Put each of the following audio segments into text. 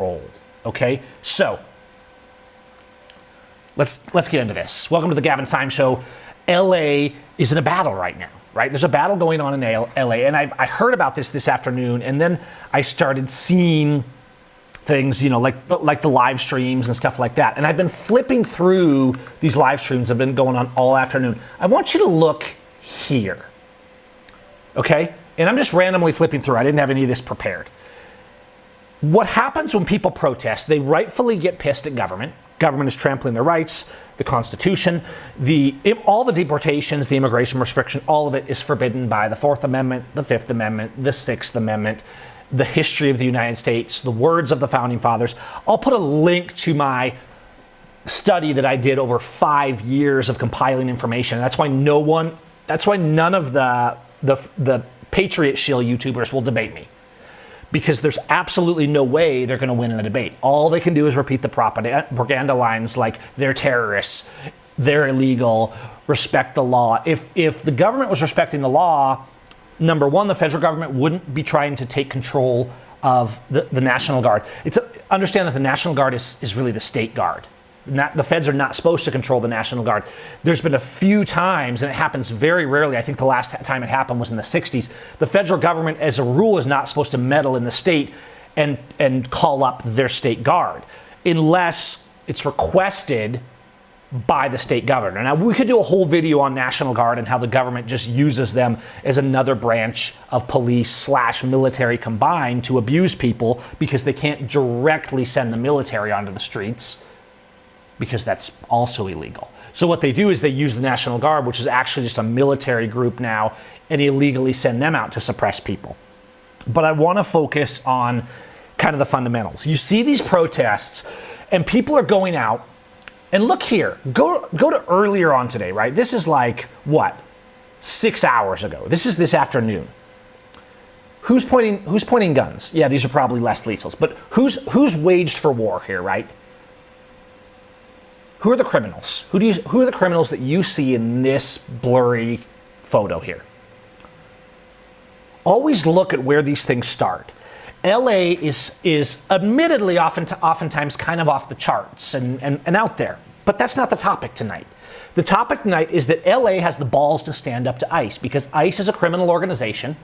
world. Okay, so let's get into this. Welcome to the Gavin Symes Show. LA is in a battle right now, right? There's a battle going on in LA, and I heard about this afternoon, and then I started seeing things, like the live streams and stuff like that. And I've been flipping through these live streams that have been going on all afternoon. I want you to look here, okay? And I'm just randomly flipping through. I didn't have any of this prepared. What happens when people protest? They rightfully get pissed at government. Government is trampling their rights, the Constitution, all the deportations, the immigration restriction, all of it is forbidden by the Fourth Amendment, the Fifth Amendment, the Sixth Amendment, the history of the United States, the words of the Founding Fathers. I'll put a link to my study that I did over 5 years of compiling information. That's why none of the Patriot Shield YouTubers will debate me, because there's absolutely no way they're going to win in a debate. All they can do is repeat the propaganda lines like they're terrorists, they're illegal, respect the law. If the government was respecting the law, number one, the federal government wouldn't be trying to take control of the National Guard. Understand that the National Guard is really the state guard. The feds are not supposed to control the National Guard. There's been a few times, and it happens very rarely. I think the last time it happened was in the 60s. The federal government, as a rule, is not supposed to meddle in the state and call up their state guard unless it's requested by the state governor. Now, we could do a whole video on National Guard and how the government just uses them as another branch of police / military combined to abuse people because they can't directly send the military onto the streets, because that's also illegal. So what they do is they use the National Guard, which is actually just a military group now, and illegally send them out to suppress people. But I want to focus on kind of the fundamentals. You see these protests, and people are going out, and look here, go to earlier on today, right? This is like, 6 hours ago. This is this afternoon. Who's pointing guns? Yeah, these are probably less lethal, but who's waged for war here, right? Who are the criminals? Who are the criminals that you see in this blurry photo here? Always look at where these things start. LA is admittedly oftentimes kind of off the charts and out there, but that's not the topic tonight. The topic tonight is that LA has the balls to stand up to ICE, because ICE is a criminal organization.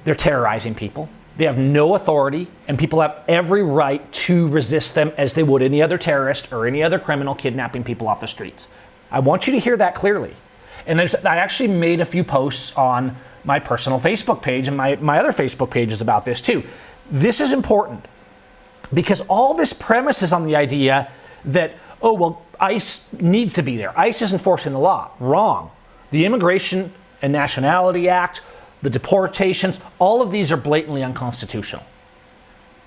They're terrorizing people. They have no authority, and people have every right to resist them as they would any other terrorist or any other criminal kidnapping people off the streets. I want you to hear that clearly. And I actually made a few posts on my personal Facebook page, and my other Facebook pages about this too. This is important because all this premises on the idea that, ICE needs to be there. ICE is enforcing the law. Wrong. The Immigration and Nationality Act, the deportations, all of these are blatantly unconstitutional.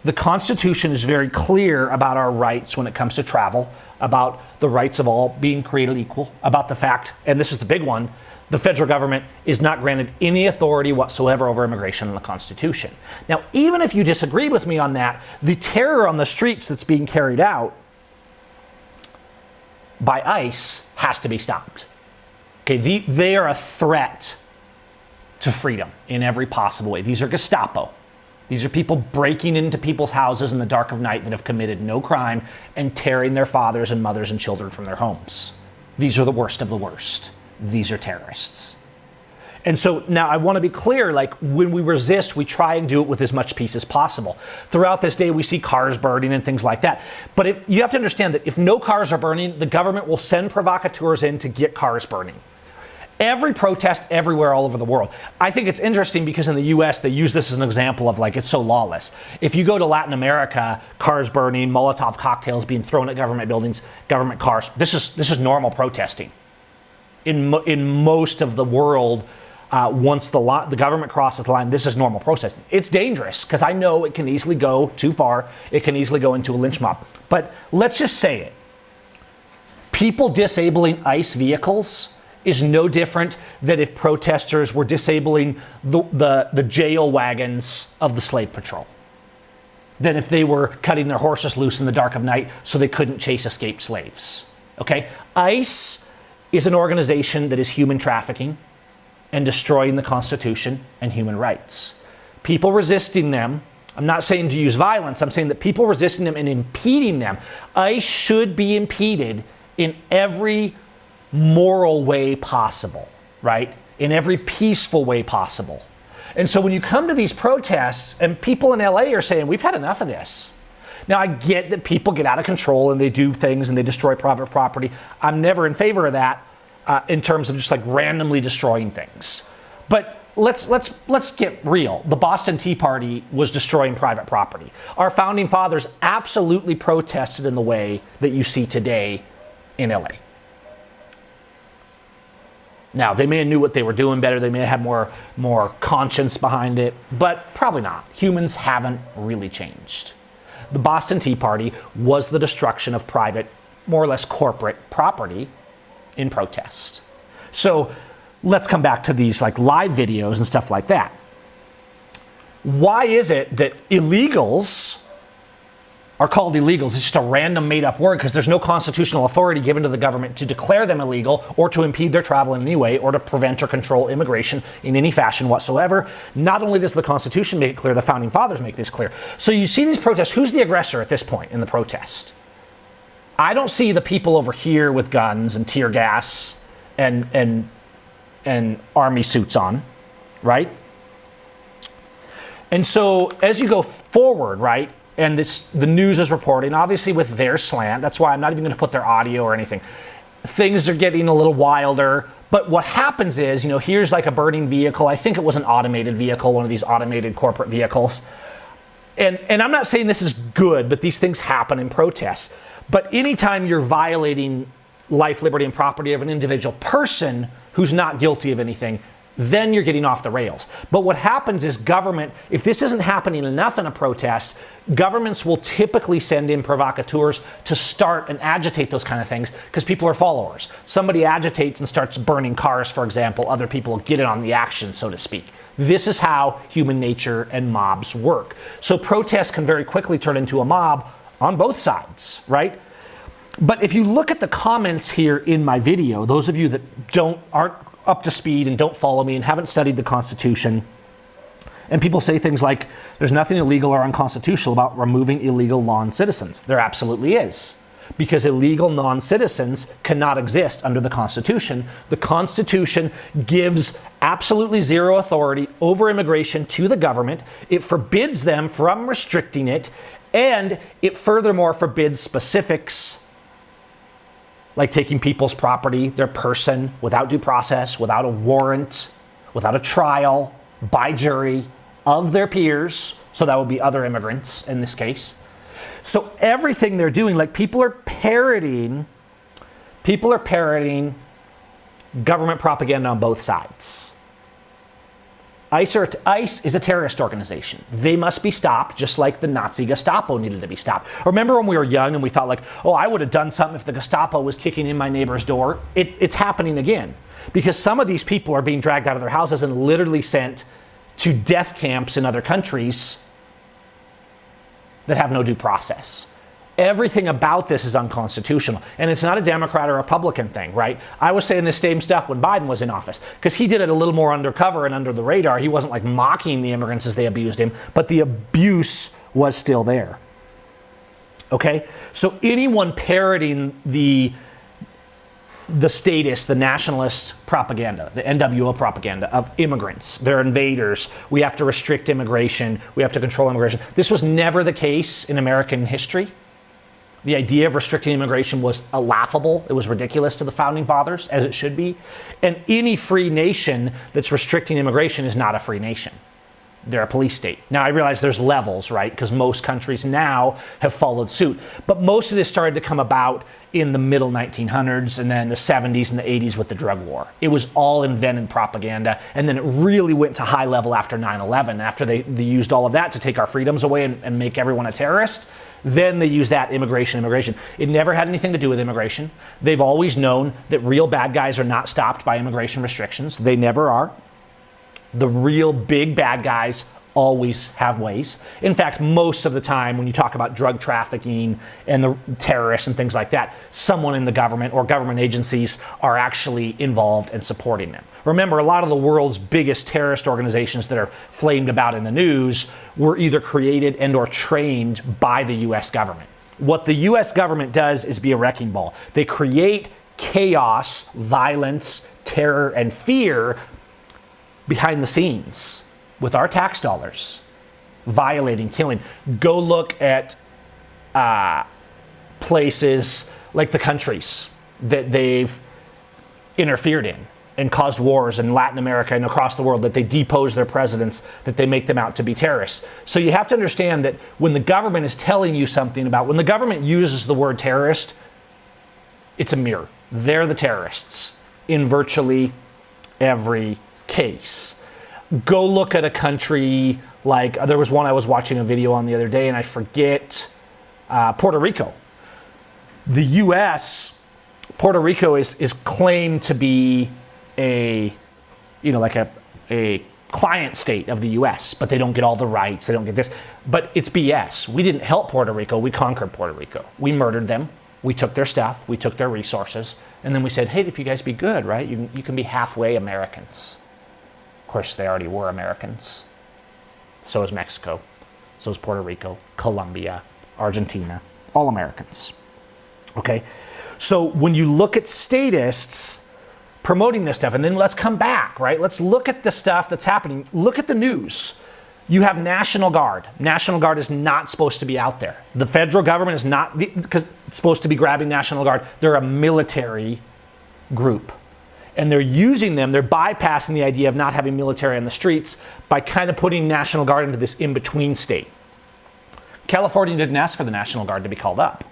The Constitution is very clear about our rights when it comes to travel, about the rights of all being created equal, about the fact, and this is the big one, the federal government is not granted any authority whatsoever over immigration in the Constitution. Now, even if you disagree with me on that, the terror on the streets that's being carried out by ICE has to be stopped. Okay, they are a threat to freedom in every possible way. These are Gestapo. These are people breaking into people's houses in the dark of night that have committed no crime and tearing their fathers and mothers and children from their homes. These are the worst of the worst. These are terrorists. And so now I want to be clear, when we resist, we try and do it with as much peace as possible. Throughout this day, we see cars burning and things like that. But you have to understand that if no cars are burning, the government will send provocateurs in to get cars burning. Every protest everywhere all over the world. I think it's interesting because in the US, they use this as an example of it's so lawless. If you go to Latin America, cars burning, Molotov cocktails being thrown at government buildings, government cars, this is normal protesting. In most of the world, once the government crosses the line, this is normal protesting. It's dangerous because I know it can easily go too far. It can easily go into a lynch mob. But let's just say it. People disabling ICE vehicles is no different than if protesters were disabling the jail wagons of the slave patrol, than if they were cutting their horses loose in the dark of night so they couldn't chase escaped slaves. Okay? ICE is an organization that is human trafficking and destroying the Constitution and human rights. People resisting them I'm not saying to use violence. I'm saying that people resisting them and impeding them. ICE should be impeded in every moral way possible, right? In every peaceful way possible. And so when you come to these protests and people in LA are saying, we've had enough of this. Now, I get that people get out of control and they do things and they destroy private property. I'm never in favor of that in terms of just like randomly destroying things. But let's get real. The Boston Tea Party was destroying private property. Our founding fathers absolutely protested in the way that you see today in LA. Now, they may have knew what they were doing better. They may have had more conscience behind it, but probably not. Humans haven't really changed. The Boston Tea Party was the destruction of private, more or less corporate property in protest. So let's come back to these like live videos and stuff like that. Why is it that illegals are called illegals? It's just a random made-up word because there's no constitutional authority given to the government to declare them illegal or to impede their travel in any way or to prevent or control immigration in any fashion whatsoever. Not only does the Constitution make it clear, the Founding Fathers make this clear. So you see these protests. Who's the aggressor at this point in the protest? I don't see the people over here with guns and tear gas and army suits on, right? And so as you go forward, right, and the news is reporting, obviously with their slant, that's why I'm not even going to put their audio or anything. Things are getting a little wilder, but what happens is, here's like a burning vehicle. I think it was an automated vehicle, one of these automated corporate vehicles. And I'm not saying this is good, but these things happen in protests. But anytime you're violating life, liberty, and property of an individual person who's not guilty of anything, then you're getting off the rails. But what happens is government, if this isn't happening enough in a protest, governments will typically send in provocateurs to start and agitate those kind of things because people are followers. Somebody agitates and starts burning cars, for example, other people get in on the action, so to speak. This is how human nature and mobs work. So protests can very quickly turn into a mob on both sides, right? But if you look at the comments here in my video, those of you that aren't up to speed and don't follow me and haven't studied the Constitution, and people say things like, there's nothing illegal or unconstitutional about removing illegal non-citizens. There absolutely is. Because illegal non-citizens cannot exist under the Constitution. The Constitution gives absolutely zero authority over immigration to the government. It forbids them from restricting it, and it furthermore forbids specifics like taking people's property, their person, without due process, without a warrant, without a trial, by jury, of their peers. So that would be other immigrants in this case. So everything they're doing, like people are parroting government propaganda on both sides. ICE is a terrorist organization. They must be stopped, just like the Nazi Gestapo needed to be stopped. Remember when we were young and we thought like, oh, I would have done something if the Gestapo was kicking in my neighbor's door? It's happening again. Because some of these people are being dragged out of their houses and literally sent to death camps in other countries that have no due process. Everything about this is unconstitutional. And it's not a Democrat or Republican thing, right? I was saying the same stuff when Biden was in office, because he did it a little more undercover and under the radar. He wasn't like mocking the immigrants as they abused him, but the abuse was still there. Okay? So anyone parroting the status, the nationalist propaganda, the NWO propaganda of immigrants, they're invaders, we have to restrict immigration, we have to control immigration. This was never the case in American history. The idea of restricting immigration was laughable. It was ridiculous to the Founding Fathers, as it should be. And any free nation that's restricting immigration is not a free nation. They're a police state. Now, I realize there's levels, right? Because most countries now have followed suit. But most of this started to come about in the middle 1900s and then the 70s and the 80s with the drug war. It was all invented propaganda. And then it really went to high level after 9/11, after they used all of that to take our freedoms away and make everyone a terrorist. Then they use that immigration. It never had anything to do with immigration. They've always known that real bad guys are not stopped by immigration restrictions. They never are. The real big bad guys always have ways. In fact, most of the time when you talk about drug trafficking and the terrorists and things like that, someone in the government or government agencies are actually involved and supporting them. Remember, a lot of the world's biggest terrorist organizations that are flamed about in the news were either created and or trained by the US government. What the US government does is be a wrecking ball. They create chaos, violence, terror, and fear behind the scenes with our tax dollars, violating, killing. Go look at places like the countries that they've interfered in and caused wars in Latin America and across the world, that they depose their presidents, that they make them out to be terrorists. So you have to understand that when the government is telling you something about, when the government uses the word terrorist, it's a mirror. They're the terrorists in virtually every case. Go look at a country like, there was one I was watching a video on the other day, and I forget, Puerto Rico. The U.S., Puerto Rico is claimed to be a client state of the U.S., but they don't get all the rights, they don't get this. But it's BS. We didn't help Puerto Rico, we conquered Puerto Rico. We murdered them, we took their stuff, we took their resources, and then we said, hey, if you guys be good, right, you can be halfway Americans. Of course, they already were Americans. So is Mexico, so is Puerto Rico, Colombia, Argentina, all Americans. Okay, so when you look at statists promoting this stuff, and then let's come back, right? Let's look at the stuff that's happening. Look at the news. You have National Guard. National Guard is not supposed to be out there. The federal government is not because it's supposed to be grabbing National Guard. They're a military group. And they're using them, they're bypassing the idea of not having military on the streets by kind of putting National Guard into this in-between state. California didn't ask for the National Guard to be called up.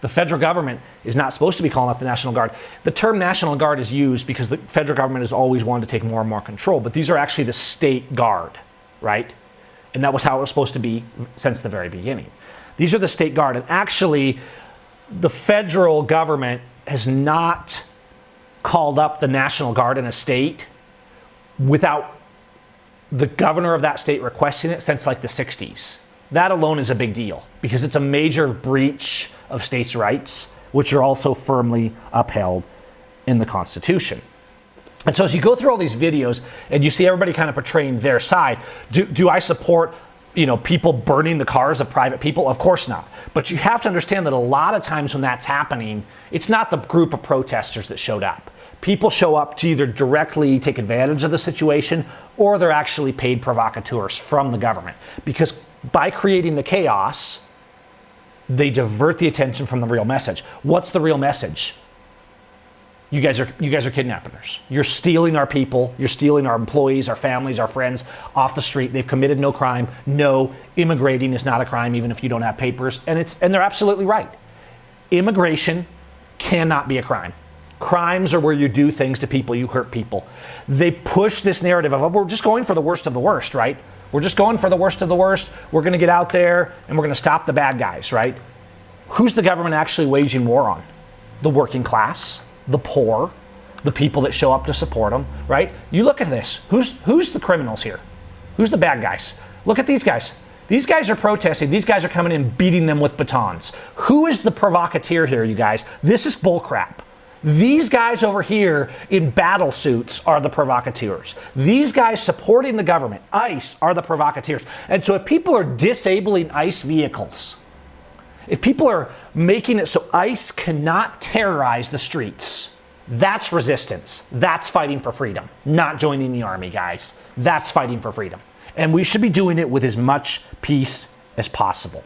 The federal government is not supposed to be calling up the National Guard. The term National Guard is used because the federal government has always wanted to take more and more control, but these are actually the state guard, right? And that was how it was supposed to be since the very beginning. These are the state guard, and actually the federal government has not called up the National Guard in a state without the governor of that state requesting it since like the 60s. That alone is a big deal because it's a major breach of states' rights, which are also firmly upheld in the Constitution. And so as you go through all these videos and you see everybody kind of portraying their side, do I support, people burning the cars of private people? Of course not. But you have to understand that a lot of times when that's happening, it's not the group of protesters that showed up. People show up to either directly take advantage of the situation or they're actually paid provocateurs from the government. Because by creating the chaos, they divert the attention from the real message. What's the real message? You guys are kidnappers. You're stealing our people. You're stealing our employees, our families, our friends off the street. They've committed no crime. No, immigrating is not a crime, even if you don't have papers. And they're absolutely right. Immigration cannot be a crime. Crimes are where you do things to people, you hurt people. They push this narrative of, we're just going for the worst of the worst, right? We're just going for the worst of the worst. We're going to get out there and we're going to stop the bad guys, right? Who's the government actually waging war on? The working class, the poor, the people that show up to support them, right? You look at this. Who's the criminals here? Who's the bad guys? Look at these guys. These guys are protesting. These guys are coming in beating them with batons. Who is the provocateur here, you guys? This is bullcrap. These guys over here in battle suits are the provocateurs. These guys supporting the government, ICE, are the provocateurs. And so if people are disabling ICE vehicles, if people are making it so ICE cannot terrorize the streets, that's resistance. That's fighting for freedom. Not joining the army, guys. That's fighting for freedom. And we should be doing it with as much peace as possible.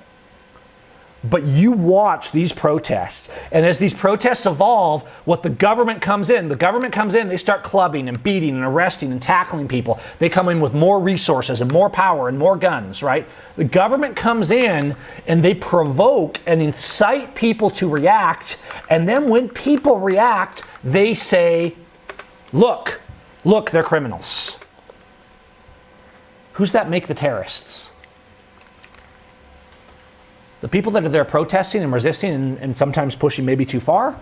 But you watch these protests, and as these protests evolve, the government comes in, they start clubbing and beating and arresting and tackling people. They come in with more resources and more power and more guns, right? The government comes in and they provoke and incite people to react, and then when people react, they say, look, they're criminals. Who's that make the terrorists? The people that are there protesting and resisting and sometimes pushing maybe too far?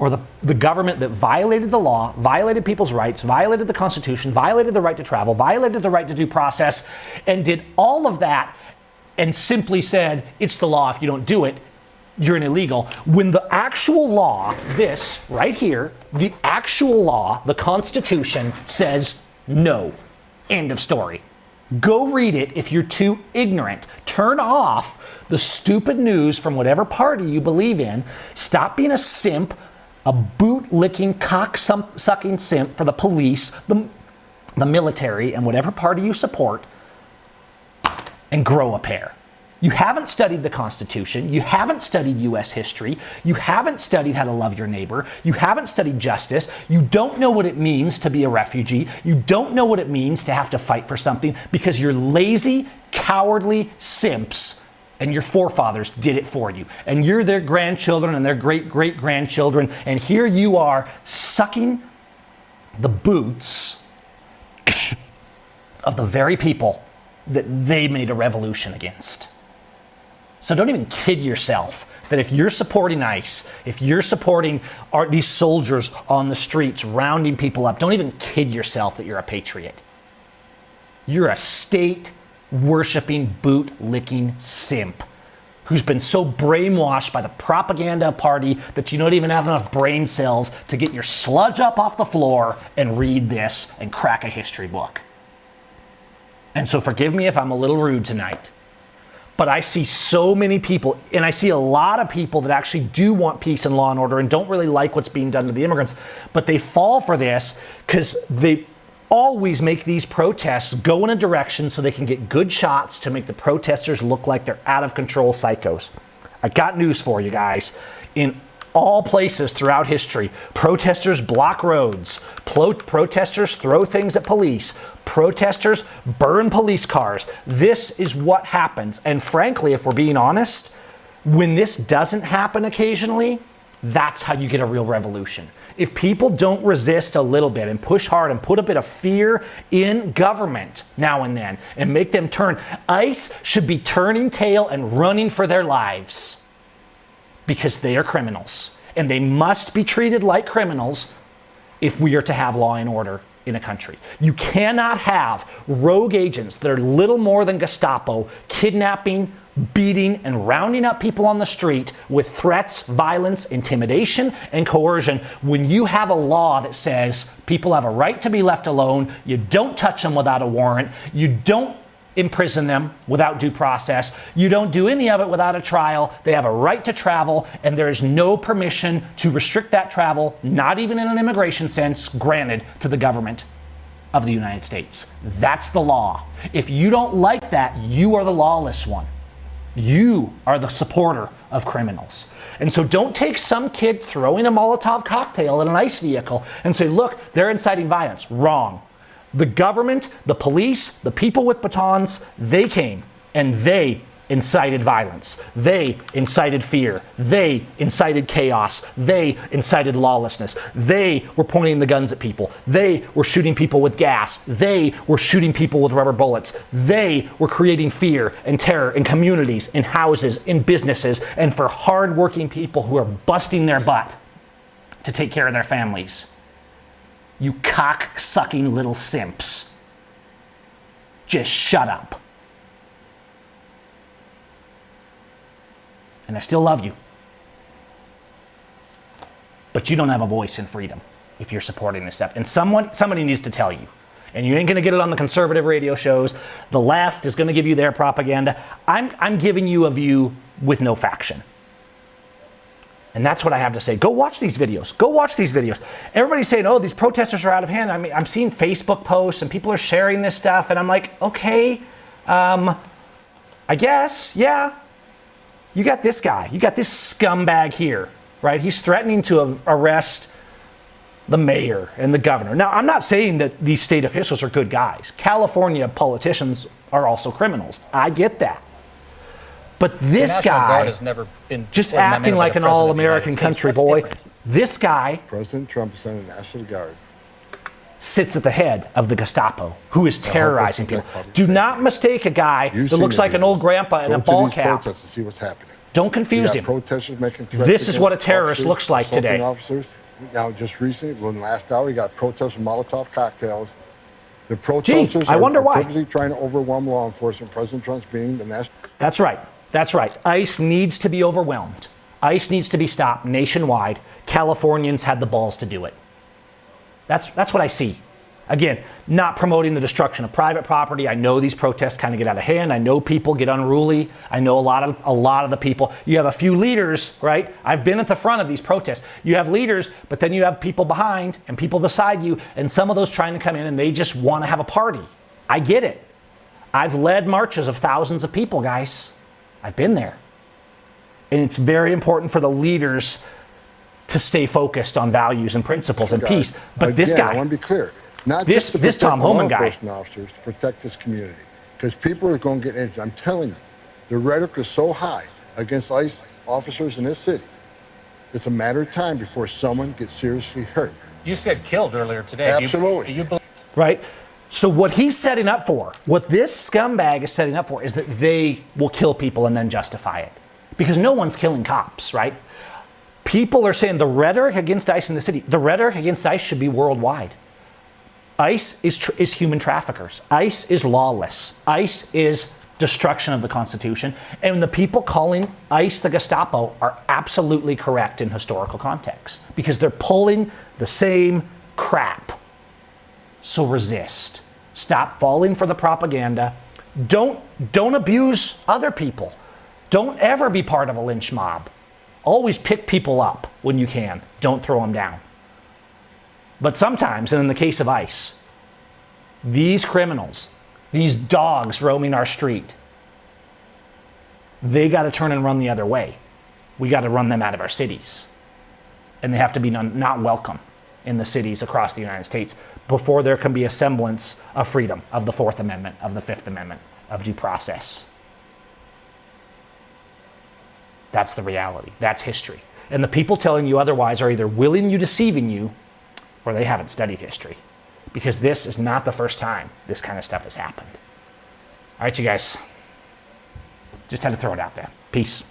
or the government that violated the law, violated people's rights, violated the Constitution, violated the right to travel, violated the right to due process, and did all of that and simply said, it's the law, if you don't do it, you're an illegal. When the actual law, this right here, the actual law, the Constitution says no. End of story. Go read it if you're too ignorant. Turn off the stupid news from whatever party you believe in. Stop being a simp, a boot-licking, cock-sucking simp for the police, the military, and whatever party you support, and grow a pair. You haven't studied the Constitution. You haven't studied U.S. history. You haven't studied how to love your neighbor. You haven't studied justice. You don't know what it means to be a refugee. You don't know what it means to have to fight for something because you're lazy, cowardly simps, and your forefathers did it for you. And you're their grandchildren and their great-great-grandchildren, and here you are sucking the boots of the very people that they made a revolution against. So don't even kid yourself that if you're supporting ICE, if you're supporting these soldiers on the streets rounding people up, don't even kid yourself that you're a patriot. You're a state-worshipping, boot-licking simp who's been so brainwashed by the propaganda party that you don't even have enough brain cells to get your sludge up off the floor and read this and crack a history book. And so forgive me if I'm a little rude tonight. But I see so many people, and I see a lot of people that actually do want peace and law and order and don't really like what's being done to the immigrants, but they fall for this because they always make these protests go in a direction so they can get good shots to make the protesters look like they're out of control psychos. I got news for you guys. In all places throughout history, protesters block roads, protesters throw things at police, protesters burn police cars. This is what happens. And frankly, if we're being honest, when this doesn't happen occasionally, that's how you get a real revolution. If people don't resist a little bit and push hard and put a bit of fear in government now and then and make them turn, ICE should be turning tail and running for their lives. Because they are criminals, and they must be treated like criminals if we are to have law and order in a country. You cannot have rogue agents that are little more than Gestapo kidnapping, beating, and rounding up people on the street with threats, violence, intimidation, and coercion when you have a law that says people have a right to be left alone, you don't touch them without a warrant, you don't imprison them without due process. You don't do any of it without a trial. They have a right to travel, and there is no permission to restrict that travel, not even in an immigration sense, granted to the government of the United States. That's the law. If you don't like that, you are the lawless one. You are the supporter of criminals. And so don't take some kid throwing a Molotov cocktail in an ICE vehicle and say, look, they're inciting violence. Wrong. The government, the police, the people with batons, they came and they incited violence. They incited fear. They incited chaos. They incited lawlessness. They were pointing the guns at people. They were shooting people with gas. They were shooting people with rubber bullets. They were creating fear and terror in communities, in houses, in businesses, and for hardworking people who are busting their butt to take care of their families. You cock-sucking little simps. Just shut up. And I still love you. But you don't have a voice in freedom if you're supporting this stuff. And somebody needs to tell you. And you ain't going to get it on the conservative radio shows. The left is going to give you their propaganda. I'm giving you a view with no faction. And that's what I have to say. Go watch these videos. Go watch these videos. Everybody's saying, oh, these protesters are out of hand. I mean, I'm seeing Facebook posts and people are sharing this stuff. And I'm like, okay, I guess, yeah. You got this guy. You got this scumbag here, right? He's threatening to arrest the mayor and the governor. Now, I'm not saying that these state officials are good guys. California politicians are also criminals. I get that. But this guy, has never been just acting like an all-American country boy, this guy, President Trump sent the National Guard, sits at the head of the Gestapo, who is terrorizing people. Do not mistake a guy that looks like an old grandpa in a ball cap. Protests to see what's happening. Don't confuse him. This is what a terrorist looks like today. Officers, Now, just recently, when last hour, you got protests with Molotov cocktails. The protesters I wonder why. purposely trying to overwhelm law enforcement. President Trump's being the national. That's right. That's right. ICE needs to be overwhelmed. ICE needs to be stopped nationwide. Californians had the balls to do it. That's what I see. Again, not promoting the destruction of private property. I know these protests kind of get out of hand. I know people get unruly. I know a lot of the people. You have a few leaders, right? I've been at the front of these protests. You have leaders, but then you have people behind and people beside you, and some of those trying to come in and they just want to have a party. I get it. I've led marches of thousands of people, guys. I've been there. And it's very important for the leaders to stay focused on values and principles and peace. But again, this guy, I want to be clear. Not this just to protect Tom the law Homan guy, enforcement officers, to protect this community, because people are going to get injured. I'm telling you, the rhetoric is so high against ICE officers in this city. It's a matter of time before someone gets seriously hurt. You said killed earlier today. Absolutely. You believe right? So what he's setting up for, what this scumbag is setting up for, is that they will kill people and then justify it. Because no one's killing cops, right? People are saying the rhetoric against ICE in the city, the rhetoric against ICE should be worldwide. ICE is human traffickers. ICE is lawless. ICE is destruction of the Constitution. And the people calling ICE the Gestapo are absolutely correct in historical context because they're pulling the same crap. So resist. Stop falling for the propaganda. Don't abuse other people. Don't ever be part of a lynch mob. Always pick people up when you can. Don't throw them down. But sometimes, and in the case of ICE, these criminals, these dogs roaming our street, they got to turn and run the other way. We got to run them out of our cities. And they have to be not welcome in the cities across the United States before there can be a semblance of freedom, of the Fourth Amendment, of the Fifth Amendment, of due process. That's the reality. That's history. And the people telling you otherwise are either willing you, deceiving you, or they haven't studied history. Because this is not the first time this kind of stuff has happened. All right, you guys. Just had to throw it out there. Peace.